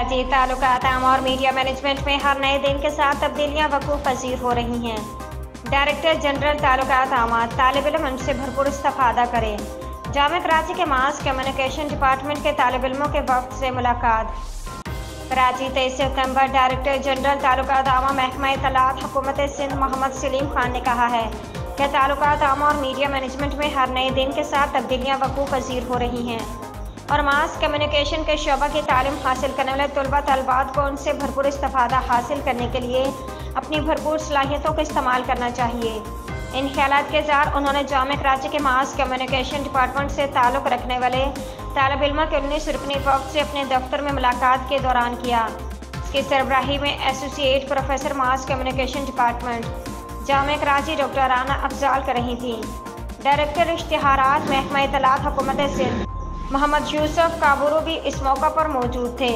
कराची ताल्लुकात आम और मीडिया मैनेजमेंट में हर नए दिन के साथ तब्दीलियां वकूफ़ पज़ीर हो रही हैं। डायरेक्टर जनरल ताल्लुकात आम तालिब इल्म उनसे भरपूर इस्तिफ़ादा करें। जामिया कराची के मास कम्युनिकेशन डिपार्टमेंट के तालिब इल्मों के वफ़द से मुलाकात। कराची 23 सितंबर। डायरेक्टर जनरल ताल्लुकात आम महकमा इत्तलात हुकूमत सिंध मोहम्मद सलीम खान ने कहा है कि ताल्लुकात आम और मीडिया मैनेजमेंट में हर नए दिन के साथ तब्दीलियां वकूफ़ पज़ीर हो रही हैं और मास कम्युनिकेशन के शोबा की तालीम हासिल करने वाले तलबा तलबात को उनसे भरपूर इस्तिफ़ादा हासिल करने के लिए अपनी भरपूर सलाहियतों का इस्तेमाल करना चाहिए। इन ख्यालात के ज़ार उन्होंने जामिया कराची के मास कम्युनिकेशन डिपार्टमेंट से ताल्लुक़ रखने वाले तालिब इल्मों के 19 रुकनी वफ़द से अपने दफ्तर में मुलाकात के दौरान किया। इसकी सरबराही में associate professor mass communication department Jamia Karachi doctor Rana Afzal कर रही थी। डायरेक्टर इश्तिहारात महकमा इत्तलात हुकूमत सिंध मोहम्मद यूसुफ काबूरू भी इस मौका पर मौजूद थे।